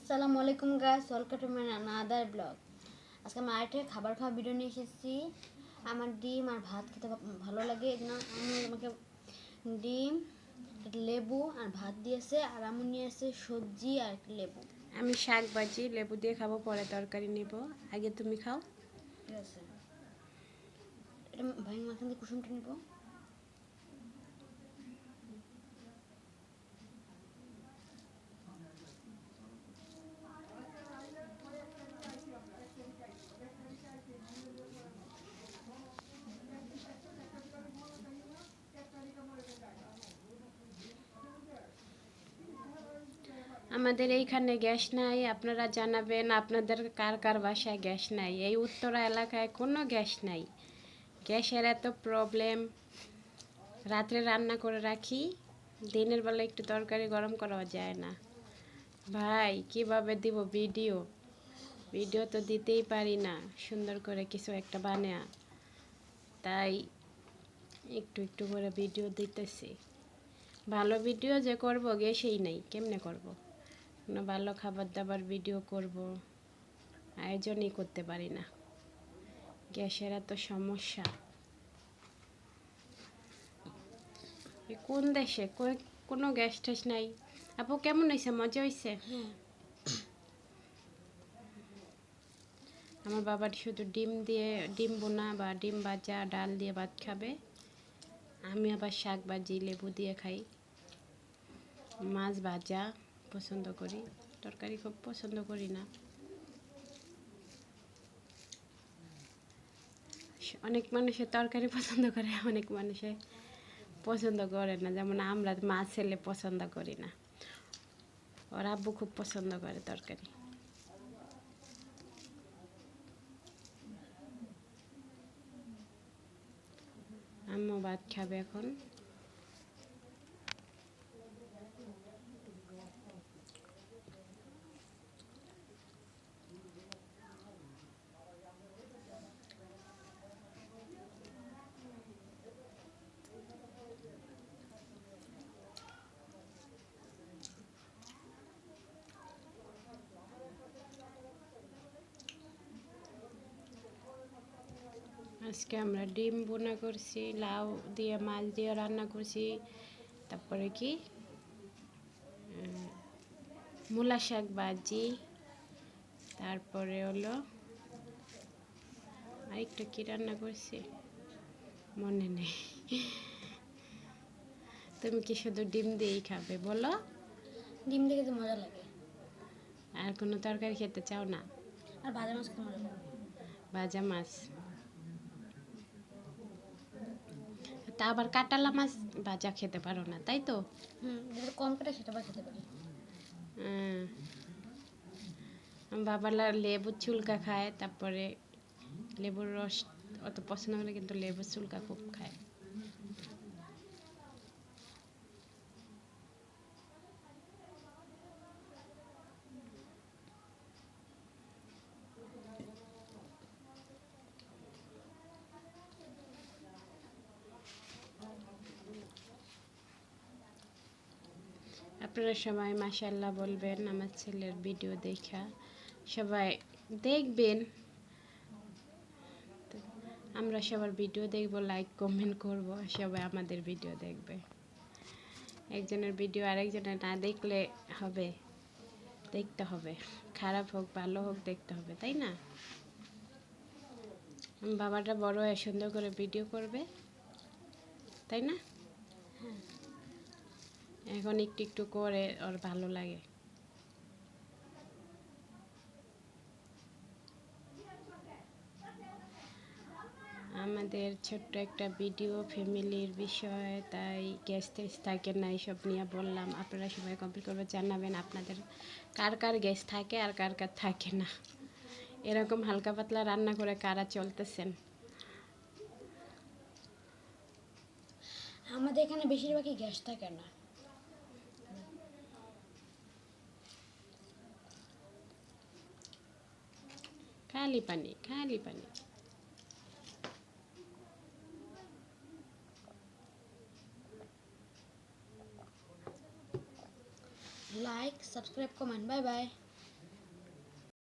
আসসালামু আলাইকুম guys, welcome to my another blog. আজকে আমি আরেকটা খাবার খাওয়া ভিডিও নিয়ে এসেছি। আমার ডিম আর ভাত খেতে ভালো লাগে, এই জন্য আমি আমাকে ডিম, লেবু আর ভাত দিয়েছে, আর আমি নিয়ে এসে সবজি আর একটা লেবু। আমি শাক ভাজি লেবু দিয়ে খাবো, পরে তরকারি নেব। আগে তুমি খাও। ঠিক আছে, এটা ভাই মাখান দিয়ে কুসুমটা নিব। আমাদের এইখানে গ্যাস নাই, আপনারা জানাবেন আপনাদের কার কার বাসায় গ্যাস নাই। এই উত্তরা এলাকায় কোনো গ্যাস নাই, গ্যাসের এত প্রবলেম। রাত্রে রান্না করে রাখি, দিনের বেলা একটু তরকারি গরম করা যায় না। ভাই কিভাবে দিব ভিডিও? ভিডিও তো দিতেই পারি না সুন্দর করে কিছু একটা বানিয়ে, তাই একটু একটু করে ভিডিও দিতেছি। ভালো ভিডিও যে করব গ্যাসেই নাই, কেমনে করব? কোনো ভালো খাবার দাবার ভিডিও করব, আয়োজনই করতে পারি না, গ্যাসের এত সমস্যা। কোন দেশে কোনো গ্যাস ট্যাস নাই। আপু কেমন হয়েছে? মজা হয়েছে? আমার বাবার শুধু ডিম দিয়ে, ডিম বোনা বা ডিম ভাজা ডাল দিয়ে ভাত খাবে। আমি আবার শাক ভাজি লেবু দিয়ে খাই, মাছ ভাজা পছন্দ করি, তরকারি খুব পছন্দ করি না। অনেক মানুষের তরকারি পছন্দ করে, অনেক মানুষে পছন্দ করে না। যেমন আমরা মাছ ছেলে পছন্দ করি না, ওর আব্বু খুব পছন্দ করে তরকারি। আম্মু ভাত খাবে এখন। আজকে আমরা ডিম বোনা করছি, লাউ দিয়ে মাছ দিয়ে রান্না করছি, তারপরে কি মূলা শাক ভাজি, তারপরে হলো আরেকটা কি রান্না করছি মনে নেই। তুমি কি শুধু ডিম দিয়েই খাবে বলো? ডিম দিয়ে খেতে মজা লাগে। আর কোনো তরকারি খেতে চাও না? আর ভাজা মাছ খেতে মজা লাগে। ভাজা মাছ, তা আবার কাটালা মাছ ভাজা খেতে পারো না, তাই তো? যেটা কম কাটে সেটা আবার খেতে পারি। বাবারা লেবুর চুলকা খায়, তারপরে লেবুর রস অত পছন্দ করে, কিন্তু লেবুর চুলকা খুব খায়। আপনারা সবাই মাশাআল্লাহ বলবেন আমার ছেলের ভিডিও দেখা, সবাই দেখবেন। আমরা সবার ভিডিও দেখব, লাইক কমেন্ট করব, সবাই আমাদের ভিডিও দেখবে। একজনের ভিডিও আরেকজনের না দেখলে হবে? দেখতে হবে, খারাপ হোক ভালো হোক দেখতে হবে, তাই না? বাবাটা বড় হয়ে সুন্দর করে ভিডিও করবে, তাই না? এখন একটু একটু করে ওর ভালো লাগে। আমাদের ছোট্ট একটা ভিডিও ফ্যামিলির বিষয়, তাই গ্যাস ট্যাস থাকে না, এইসব নিয়ে বললাম। আপনারা সবাই কমপ্লিট করবে, জানাবেন আপনাদের কার কার গ্যাস থাকে আর কার কার থাকে না। এরকম হালকা পাতলা রান্না করে কারা চলতেছেন? আমাদের এখানে বেশিরভাগই গ্যাস থাকে না। খালি পানি, খালি পানি। Like, subscribe, comment. Bye bye.